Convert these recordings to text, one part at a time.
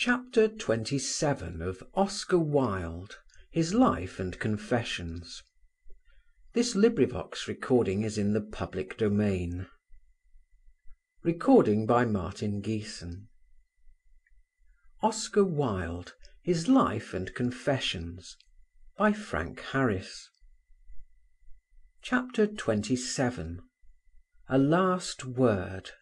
Chapter 27 of Oscar Wilde, His Life and Confessions. This recording is in the public domain. Recording by Martin Geeson. Oscar Wilde, His Life and Confessions, by Frank Harris. Chapter 27. A Last Word.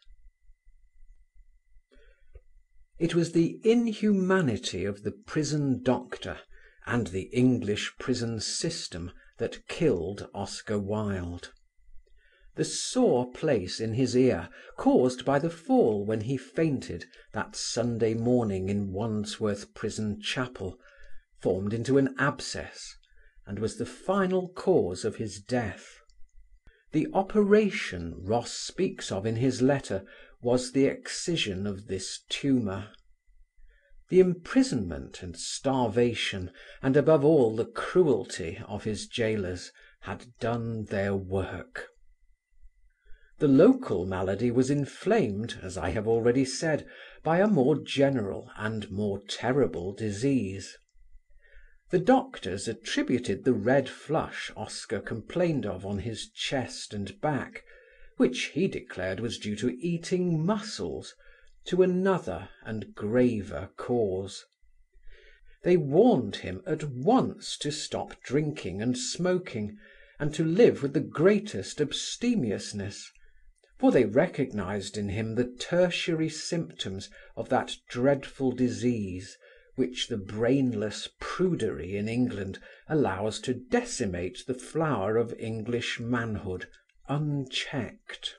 It was the inhumanity of the prison doctor and the English prison system that killed Oscar Wilde. The sore place in his ear, caused by the fall when he fainted that Sunday morning in Wandsworth Prison Chapel, formed into an abscess and was the final cause of his death. The operation Ross speaks of in his letter was the excision of this tumour. The imprisonment and starvation, and above all the cruelty of his jailers, had done their work. The local malady was inflamed, as I have already said, by a more general and more terrible disease. The doctors attributed the red flush Oscar complained of on his chest and back, which he declared was due to eating mussels, to another and graver cause. They warned him at once to stop drinking and smoking, and to live with the greatest abstemiousness, for they recognized in him the tertiary symptoms of that dreadful disease which the brainless prudery in England allows to decimate the flower of English manhood unchecked.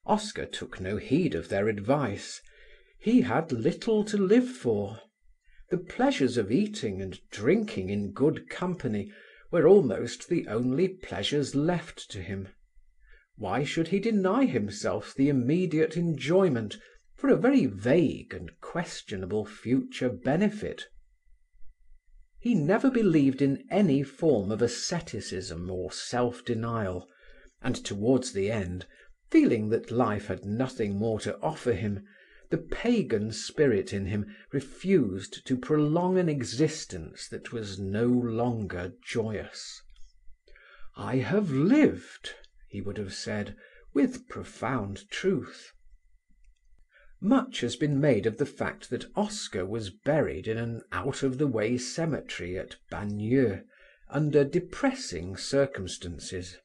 Oscar took no heed of their advice. He had little to live for. The pleasures of eating and drinking in good company were almost the only pleasures left to him. Why should he deny himself the immediate enjoyment for a very vague and questionable future benefit? He never believed in any form of asceticism or self-denial, and towards the end, feeling that life had nothing more to offer him, the pagan spirit in him refused to prolong an existence that was no longer joyous. "I have lived," he would have said, with profound truth. Much has been made of the fact that Oscar was buried in an out-of-the-way cemetery at Bagneux under depressing circumstances.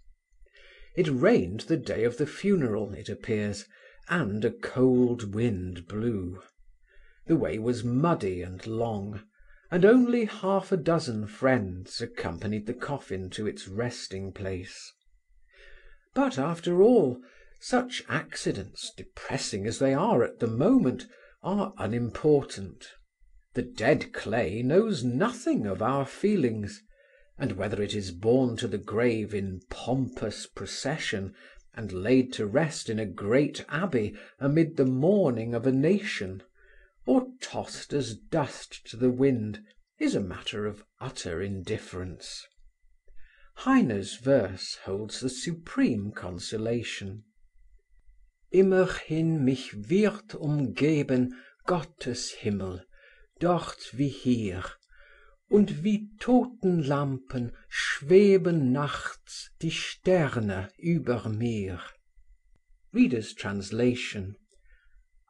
It rained the day of the funeral, it appears, and a cold wind blew. The way was muddy and long, and only half a dozen friends accompanied the coffin to its resting place. But after all, such accidents, depressing as they are at the moment, are unimportant. The dead clay knows nothing of our feelings, and whether it is borne to the grave in pompous procession and laid to rest in a great abbey amid the mourning of a nation, or tossed as dust to the wind, is a matter of utter indifference. Heine's verse holds the supreme consolation. Immerhin mich wird umgeben Gottes Himmel, dort wie hier, und wie Totenlampen schweben nachts die Sterne über mir. Reader's translation.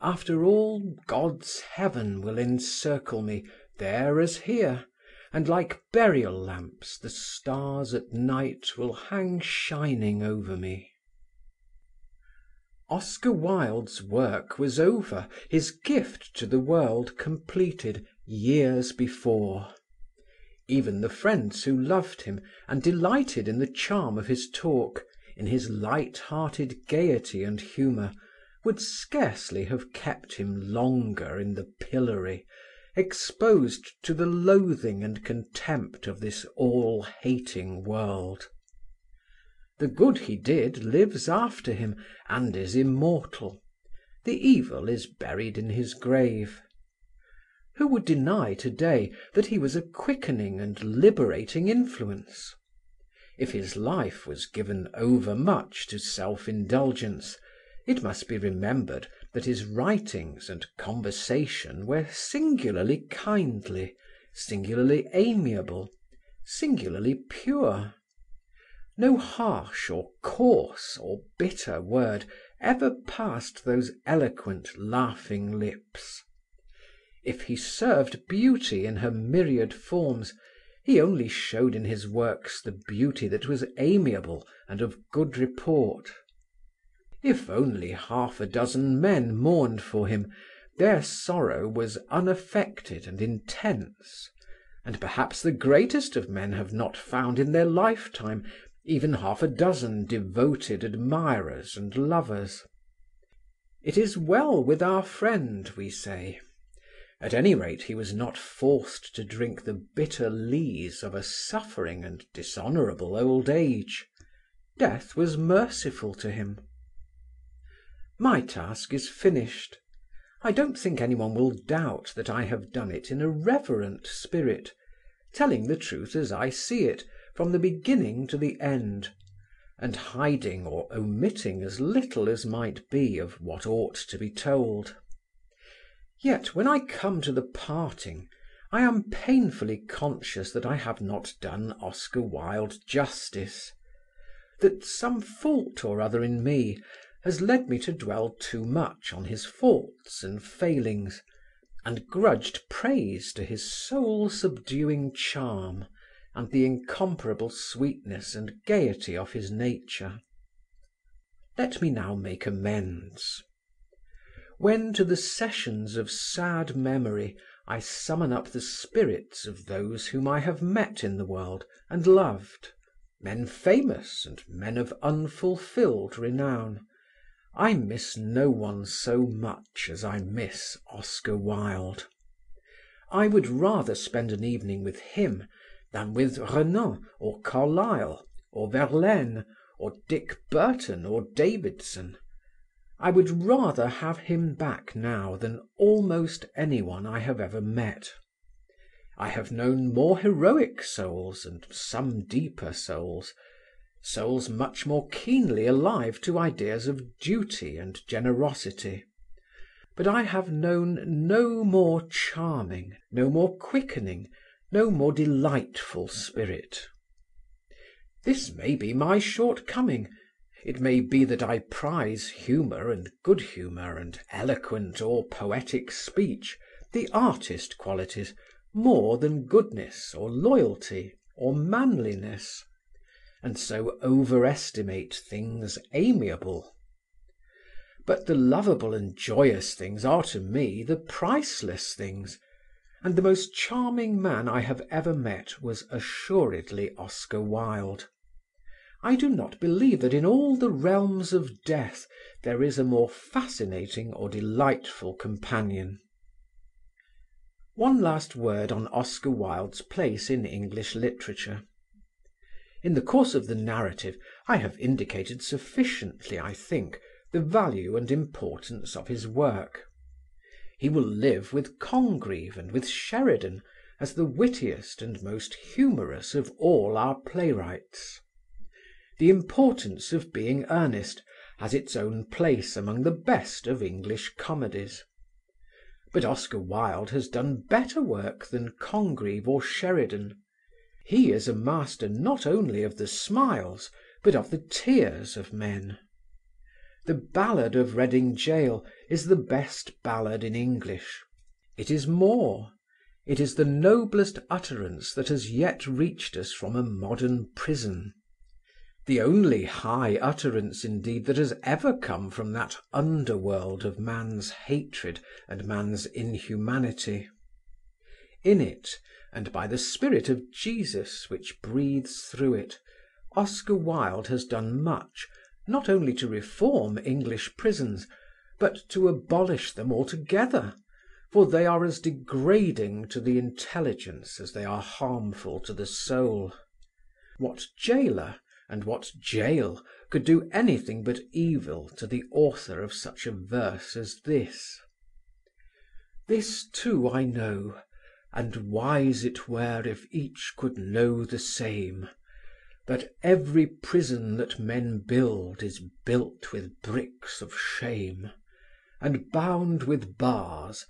After all, God's heaven will encircle me, there as here, and like burial lamps the stars at night will hang shining over me. Oscar Wilde's work was over, his gift to the world completed, years before. Even the friends who loved him and delighted in the charm of his talk, in his light-hearted gaiety and humour, would scarcely have kept him longer in the pillory, exposed to the loathing and contempt of this all-hating world. The good he did lives after him and is immortal. The evil is buried in his grave. Who would deny today that he was a quickening and liberating influence? If his life was given overmuch to self-indulgence, it must be remembered that his writings and conversation were singularly kindly, singularly amiable, singularly pure. No harsh or coarse or bitter word ever passed those eloquent, laughing lips. If he served beauty in her myriad forms, he only showed in his works the beauty that was amiable and of good report. If only half a dozen men mourned for him, their sorrow was unaffected and intense, and perhaps the greatest of men have not found in their lifetime even half a dozen devoted admirers and lovers. It is well with our friend, we say. At any rate, he was not forced to drink the bitter lees of a suffering and dishonourable old age. Death was merciful to him. My task is finished. I don't think anyone will doubt that I have done it in a reverent spirit, telling the truth as I see it, from the beginning to the end, and hiding or omitting as little as might be of what ought to be told. Yet when I come to the parting, I am painfully conscious that I have not done Oscar Wilde justice, that some fault or other in me has led me to dwell too much on his faults and failings, and grudged praise to his soul-subduing charm and the incomparable sweetness and gaiety of his nature. Let me now make amends. When to the sessions of sad memory I summon up the spirits of those whom I have met in the world and loved, men famous and men of unfulfilled renown, I miss no one so much as I miss Oscar Wilde. I would rather spend an evening with him than with Renan or Carlyle or Verlaine or Dick Burton or Davidson. I would rather have him back now than almost anyone I have ever met. I have known more heroic souls and some deeper souls, souls much more keenly alive to ideas of duty and generosity. But I have known no more charming, no more quickening, no more delightful spirit. This may be my shortcoming. It may be that I prize humour and good humour and eloquent or poetic speech, the artist qualities, more than goodness or loyalty or manliness, and so overestimate things amiable. But the lovable and joyous things are to me the priceless things, and the most charming man I have ever met was assuredly Oscar Wilde. I do not believe that in all the realms of death there is a more fascinating or delightful companion. One last word on Oscar Wilde's place in English literature. In the course of the narrative I have indicated sufficiently, I think, the value and importance of his work. He will live with Congreve and with Sheridan as the wittiest and most humorous of all our playwrights. The Importance of Being Earnest has its own place among the best of English comedies. But Oscar Wilde has done better work than Congreve or Sheridan. He is a master not only of the smiles, but of the tears of men. The Ballad of Reading Gaol is the best ballad in English. It is more. It is the noblest utterance that has yet reached us from a modern prison. The only high utterance, indeed, that has ever come from that underworld of man's hatred and man's inhumanity. In it, and by the Spirit of Jesus which breathes through it, Oscar Wilde has done much, not only to reform English prisons, but to abolish them altogether, for they are as degrading to the intelligence as they are harmful to the soul. What gaoler and what gaol could do anything but evil to the author of such a verse as this? This too I know, and wise it were if each could know the same, that every prison that men build is built with bricks of shame, and bound with bars,